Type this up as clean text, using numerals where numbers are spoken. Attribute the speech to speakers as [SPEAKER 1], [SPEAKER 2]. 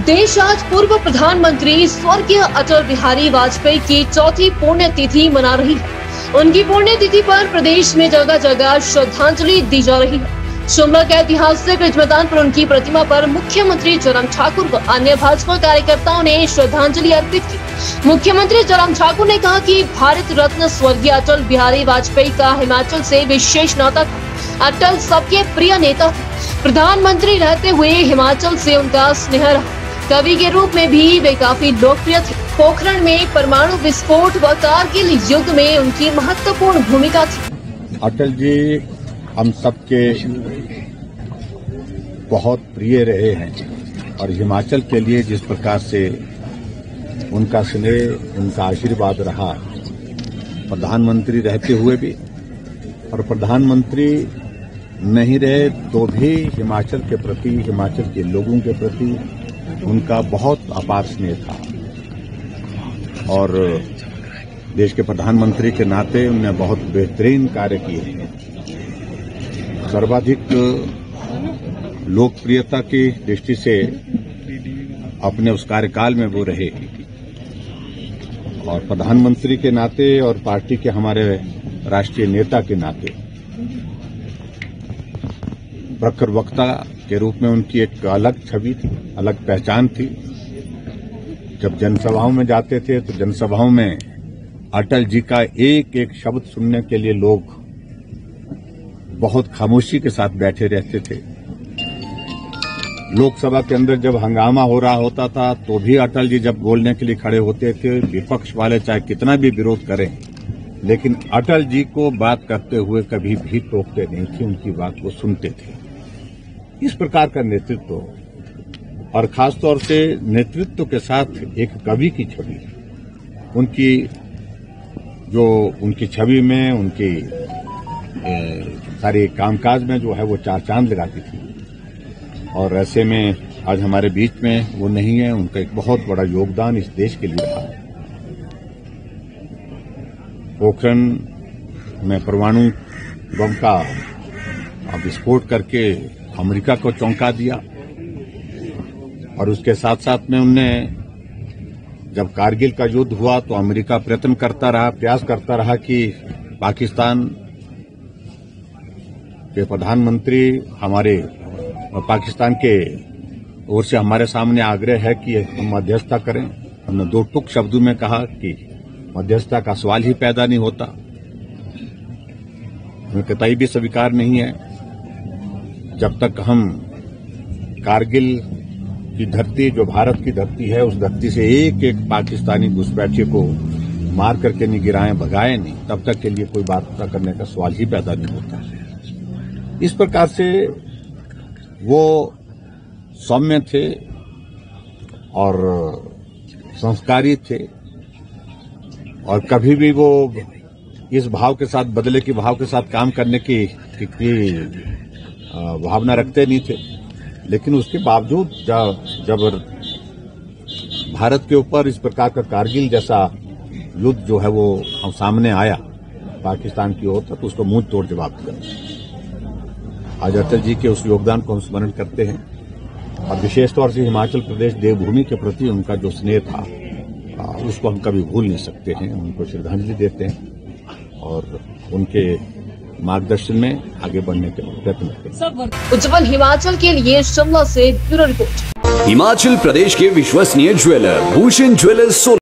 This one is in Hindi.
[SPEAKER 1] देश आज पूर्व प्रधानमंत्री स्वर्गीय अटल बिहारी वाजपेयी की चौथी पुण्यतिथि मना रही है। उनकी पुण्यतिथि पर प्रदेश में जगह जगह श्रद्धांजलि दी जा रही है। शिमला के ऐतिहासिक रिज मैदान पर उनकी प्रतिमा पर मुख्यमंत्री जयराम ठाकुर व अन्य भाजपा कार्यकर्ताओं ने श्रद्धांजलि अर्पित की। मुख्यमंत्री जयराम ठाकुर ने कहा कि भारत रत्न स्वर्गीय अटल बिहारी वाजपेयी का हिमाचल से विशेष नाता था। अटल सबके प्रिय नेता थे। प्रधानमंत्री रहते हुए हिमाचल से उनका स्नेह रहा। कवि के रूप में भी वे काफी लोकप्रिय थे। पोखरण में परमाणु विस्फोट व कारगिल युद्ध में उनकी महत्वपूर्ण भूमिका थी।
[SPEAKER 2] अटल जी हम सबके बहुत प्रिय रहे हैं और हिमाचल के लिए जिस प्रकार से उनका स्नेह, उनका आशीर्वाद रहा, प्रधानमंत्री रहते हुए भी और प्रधानमंत्री नहीं रहे तो भी हिमाचल के प्रति, हिमाचल के लोगों के प्रति उनका बहुत अपार स्नेह था। और देश के प्रधानमंत्री के नाते उन्होंने बहुत बेहतरीन कार्य किए। सर्वाधिक लोकप्रियता की दृष्टि से अपने उस कार्यकाल में वो रहे और प्रधानमंत्री के नाते और पार्टी के हमारे राष्ट्रीय नेता के नाते प्रखर वक्ता के रूप में उनकी एक अलग छवि थी, अलग पहचान थी। जब जनसभाओं में जाते थे तो जनसभाओं में अटल जी का एक एक शब्द सुनने के लिए लोग बहुत खामोशी के साथ बैठे रहते थे। लोकसभा के अंदर जब हंगामा हो रहा होता था तो भी अटल जी जब बोलने के लिए खड़े होते थे, विपक्ष वाले चाहे कितना भी विरोध करें, लेकिन अटल जी को बात करते हुए कभी भी टोकते नहीं थे, उनकी बात को सुनते थे। इस प्रकार का नेतृत्व और खासतौर से नेतृत्व के साथ एक कवि की छवि, उनकी छवि में, उनकी सारे कामकाज में जो है वो चार चांद लगाती थी। और ऐसे में आज हमारे बीच में वो नहीं है। उनका एक बहुत बड़ा योगदान इस देश के लिए रहा। पोखरण में परमाणु बम का विस्फोट करके अमेरिका को चौंका दिया और उसके साथ साथ में उनने जब कारगिल का युद्ध हुआ तो अमेरिका प्रयास करता रहा कि पाकिस्तान के प्रधानमंत्री पाकिस्तान के ओर से हमारे सामने आग्रह है कि हम मध्यस्थता करें। हमने दो टुक शब्दों में कहा कि मध्यस्थता का सवाल ही पैदा नहीं होता, हमें कतई भी स्वीकार नहीं है जब तक हम कारगिल की धरती, जो भारत की धरती है, उस धरती से एक एक पाकिस्तानी घुसपैठिए को मार करके नहीं गिराएं, भगाएं नहीं, तब तक के लिए कोई बात करने का सवाल ही पैदा नहीं होता। इस प्रकार से वो सौम्य थे और संस्कारी थे और कभी भी वो इस भाव के साथ, बदले के भाव के साथ काम करने की भावना रखते नहीं थे। लेकिन उसके बावजूद जब भारत के ऊपर इस प्रकार का कारगिल जैसा युद्ध जो है वो सामने आया पाकिस्तान की ओर, तो उसको मुंह तोड़ जवाब दिया। आज अटल जी के उस योगदान को हम स्मरण करते हैं और विशेष तौर से हिमाचल प्रदेश देवभूमि के प्रति उनका जो स्नेह था उसको हम कभी भूल नहीं सकते हैं। उनको श्रद्धांजलि देते हैं और उनके मार्गदर्शन में आगे बढ़ने के प्रयत्न करते हैं।
[SPEAKER 1] उज्जवल हिमाचल के लिए शिमला से ब्यूरो रिपोर्ट।
[SPEAKER 3] हिमाचल प्रदेश के विश्वसनीय ज्वेलर भूषण ज्वेलर्स।